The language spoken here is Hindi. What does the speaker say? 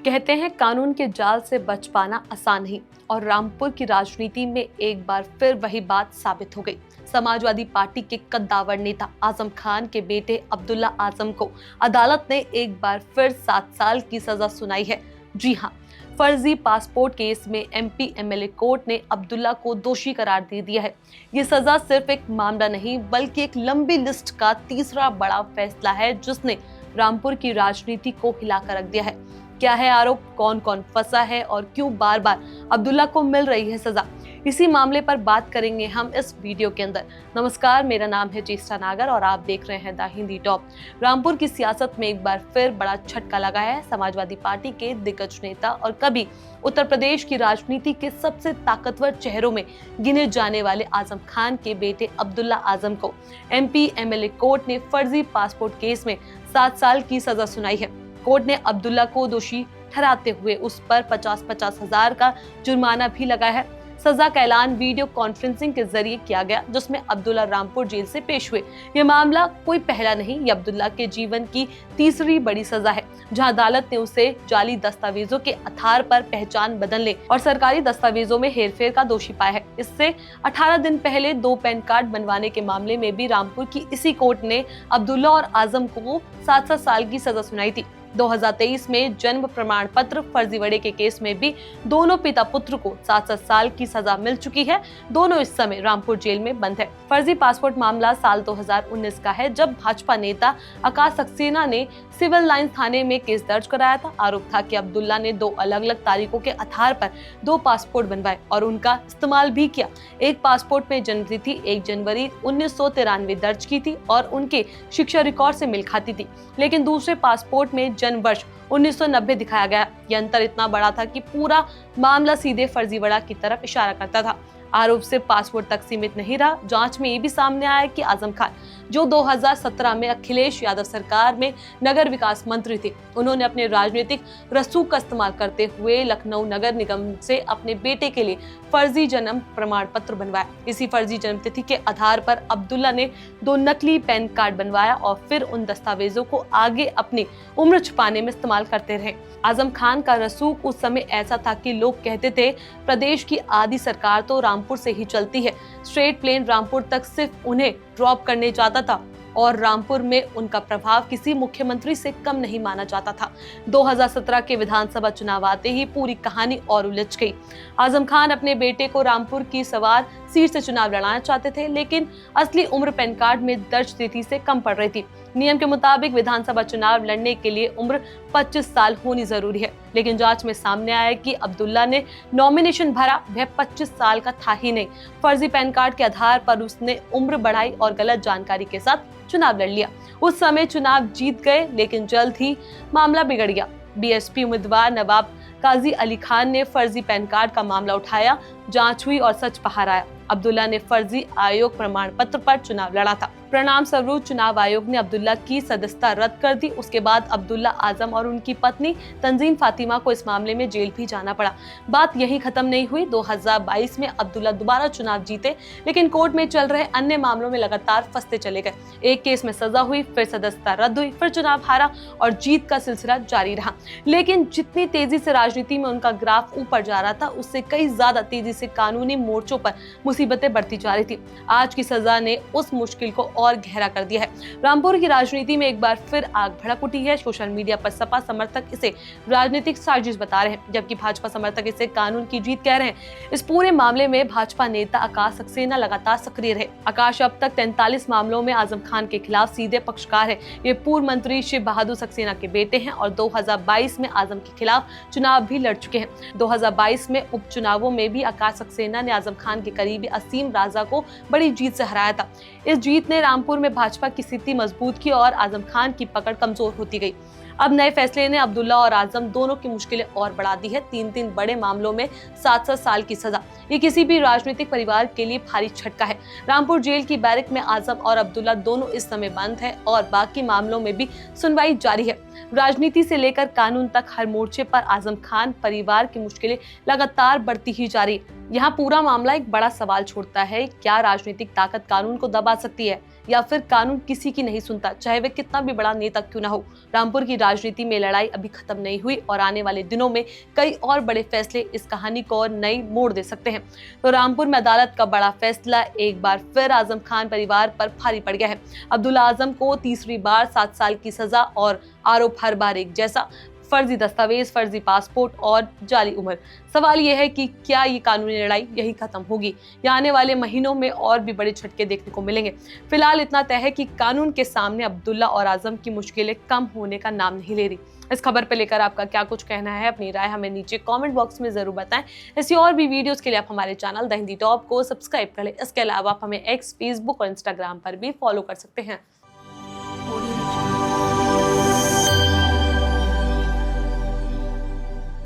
कहते हैं कानून के जाल से बच पाना आसान नहीं, और रामपुर की राजनीति में एक बार फिर वही बात साबित हो गई। समाजवादी पार्टी के कद्दावर नेता आजम खान के बेटे अब्दुल्ला आजम को अदालत ने एक बार फिर 7 साल की सजा सुनाई है। जी हां, फर्जी पासपोर्ट केस में एमपी एमएलए कोर्ट ने अब्दुल्ला को दोषी करार दे दिया है। ये सजा सिर्फ एक मामला नहीं बल्कि एक लंबी लिस्ट का तीसरा बड़ा फैसला है जिसने रामपुर की राजनीति को हिलाकर रख दिया है। क्या है आरोप, कौन कौन फंसा है और क्यों बार बार अब्दुल्ला को मिल रही है सजा, इसी मामले पर बात करेंगे हम इस वीडियो के अंदर। नमस्कार, मेरा नाम है ज्येष्ठा नागर और आप देख रहे हैं द हिंदी टॉप। रामपुर की सियासत में एक बार फिर बड़ा झटका लगा है। समाजवादी पार्टी के दिग्गज नेता और कभी उत्तर प्रदेश की राजनीति के सबसे ताकतवर चेहरों में गिने जाने वाले आजम खान के बेटे अब्दुल्ला आजम को एमपी एमएलए कोर्ट ने फर्जी पासपोर्ट केस में 7 साल की सजा सुनाई है। कोर्ट ने अब्दुल्ला को दोषी ठहराते हुए उस पर 50-50 हजार का जुर्माना भी लगाया है। सजा का ऐलान वीडियो कॉन्फ्रेंसिंग के जरिए किया गया जिसमें अब्दुल्ला रामपुर जेल से पेश हुए। ये मामला कोई पहला नहीं, ये अब्दुल्ला के जीवन की तीसरी बड़ी सजा है जहां अदालत ने उसे जाली दस्तावेजों के आधार पर पहचान बदलने और सरकारी दस्तावेजों में हेरफेर का दोषी पाया है। इससे 18 दिन पहले 2 पैन कार्ड बनवाने के मामले में भी रामपुर की इसी कोर्ट ने अब्दुल्ला और आजम को 7-7 साल की सजा सुनाई थी। 2023 में जन्म प्रमाण पत्र फर्जीवाड़े के केस में भी दोनों पिता पुत्र को 7-7 साल की सजा मिल चुकी है। दोनों इस समय रामपुर जेल में बंद है। फर्जी पासपोर्ट मामला साल 2019 का है जब भाजपा नेता आकाश सक्सेना ने सिविल लाइन थाने में केस दर्ज कराया था। आरोप था कि अब्दुल्ला ने 2 अलग-अलग तारीखों के आधार पर 2 पासपोर्ट बनवाए और उनका इस्तेमाल भी किया। एक पासपोर्ट में जन्म तिथि 1 जनवरी 1993 दर्ज की थी और उनके शिक्षा रिकॉर्ड से मिल खाती थी, लेकिन दूसरे पासपोर्ट में जन्म वर्ष 1990 दिखाया गया। यह अंतर इतना बड़ा था कि पूरा मामला सीधे फर्जीवाड़ा की तरफ इशारा करता था। आरोप सिर्फ पासपोर्ट तक सीमित नहीं रहा। जांच में ये भी सामने आया कि आजम खान, जो 2017 में अखिलेश यादव सरकार में नगर विकास मंत्री थे, उन्होंने अपने राजनीतिक रसूख का इस्तेमाल करते हुए लखनऊ नगर निगम से अपने बेटे के लिए फर्जी जन्म प्रमाण पत्र बनवाया। इसी फर्जी जन्म तिथि के आधार पर अब्दुल्ला ने 2 नकली पैन कार्ड बनवाया और फिर उन दस्तावेजों को आगे अपनी उम्र छुपाने में इस्तेमाल करते रहे। आजम खान का रसूख उस समय ऐसा था कि लोग कहते थे प्रदेश की आधी सरकार तो रामपुर से ही चलती है। स्ट्रेट प्लेन रामपुर तक सिर्फ उन्हें ड्रॉप करने जाता था और रामपुर में उनका प्रभाव किसी मुख्यमंत्री से कम नहीं माना जाता था। 2017 के विधानसभा चुनाव आते ही पूरी कहानी और उलझ गई। आजम खान अपने बेटे को रामपुर की सवार सीट से चुनाव लड़ाना चाहते थे, लेकिन असली उम्र पैन कार्ड में दर्ज तिथि से कम पड़ रही थी। नियम के मुताबिक विधानसभा चुनाव लड़ने के लिए उम्र 25 साल होनी जरूरी है, लेकिन जांच में सामने आया कि अब्दुल्ला ने नॉमिनेशन भरा, वह 25 साल का था ही नहीं। फर्जी पैन कार्ड के आधार पर उसने उम्र बढ़ाई और गलत जानकारी के साथ चुनाव लड़ लिया। उस समय चुनाव जीत गए, लेकिन जल्द ही मामला बिगड़ गया। बीएसपी उम्मीदवार नवाब काजी अली खान ने फर्जी पैन कार्ड का मामला उठाया। जांच हुई और सच बाहर आया। अब्दुल्ला ने फर्जी आयोग प्रमाण पत्र पर चुनाव लड़ा था। परिणाम स्वरूप चुनाव आयोग ने अब्दुल्ला की सदस्यता रद्द कर दी। उसके बाद अब्दुल्ला आजम और उनकी पत्नी तंजीम फातिमा को इस मामले में जेल भी जाना पड़ा। बात यही खत्म नहीं हुई। 2022 में अब्दुल्ला दोबारा चुनाव जीते, लेकिन कोर्ट में चल रहे अन्य मामलों में लगातार फंसते चले गए। एक केस में सजा हुई, फिर सदस्यता रद्द हुई, फिर चुनाव हारा और जीत का सिलसिला जारी रहा। लेकिन जितनी तेजी से राजनीति में उनका ग्राफ ऊपर जा रहा था, उससे कई ज्यादा तेजी से कानूनी मोर्चों पर मुसीबतें बढ़ती जा रही थी। आज की सजा ने उस मुश्किल को और गहरा कर दिया है। रामपुर की राजनीति में एक बार फिर आग भड़क उठी है। सोशल मीडिया पर सपा समर्थक इसे राजनीतिक साजिश बता रहे हैं, जबकि भाजपा समर्थक इसे कानून की जीत कह रहे हैं। इस पूरे मामले में भाजपा नेता आकाश सक्सेना लगातार सक्रिय रहे। आकाश अब तक 43 मामलों में आजम खान के खिलाफ सीधे पक्षकार है। ये पूर्व मंत्री शिव बहादुर सक्सेना के बेटे हैं और 2022 में आजम के खिलाफ चुनाव भी लड़ चुके हैं। 2022 में उपचुनावों में भी आकाश सक्सेना ने आजम खान के करीबी असीम राजा को बड़ी जीत से हराया था। इस जीत ने रामपुर में भाजपा की स्थिति मजबूत की और आजम खान की पकड़ कमजोर होती गई। अब नए फैसले ने अब्दुल्ला और आजम दोनों की मुश्किलें और बढ़ा दी है। 3 बड़े मामलों में 7-7 साल की सजा, ये किसी भी राजनीतिक परिवार के लिए भारी झटका है। रामपुर जेल की बैरक में आजम और अब्दुल्ला दोनों इस समय बंद है और बाकी मामलों में भी सुनवाई जारी है। राजनीति से लेकर कानून तक हर मोर्चे पर आजम खान परिवार की मुश्किलें लगातार बढ़ती ही जा रही है। यहाँ पूरा मामला एक बड़ा सवाल छोड़ता है, क्या राजनीतिक ताकत कानून को दबा सकती है या फिर कानून किसी की नहीं सुनता, चाहे वह कितना भी बड़ा नेता क्यों ना हो। रामपुर की राजनीति में लड़ाई अभी खत्म नहीं हुई और आने वाले दिनों में कई और बड़े फैसले इस कहानी को और नई मोड़ दे सकते हैं। तो रामपुर में अदालत का बड़ा फैसला एक बार फिर आजम खान परिवार पर भारी पड़ गया है। अब्दुल्ला आजम को तीसरी बार 7 साल की सजा और आरोप हर बार एक जैसा, फर्जी दस्तावेज, फर्जी पासपोर्ट और जाली उम्र। सवाल यह है कि क्या ये कानूनी लड़ाई यही खत्म होगी या आने वाले महीनों में और भी बड़े झटके देखने को मिलेंगे। फिलहाल इतना तय है कि कानून के सामने अब्दुल्ला और आजम की मुश्किलें कम होने का नाम नहीं ले रही। इस खबर पर लेकर आपका क्या कुछ कहना है, अपनी राय हमें नीचे कमेंट बॉक्स में जरूर बताएं। ऐसी और भी वीडियोस के लिए आप हमारे चैनल द हिंदी टॉप को सब्सक्राइब कर लें। इसके अलावा आप हमें एक्स, फेसबुक और इंस्टाग्राम पर भी फॉलो कर सकते हैं।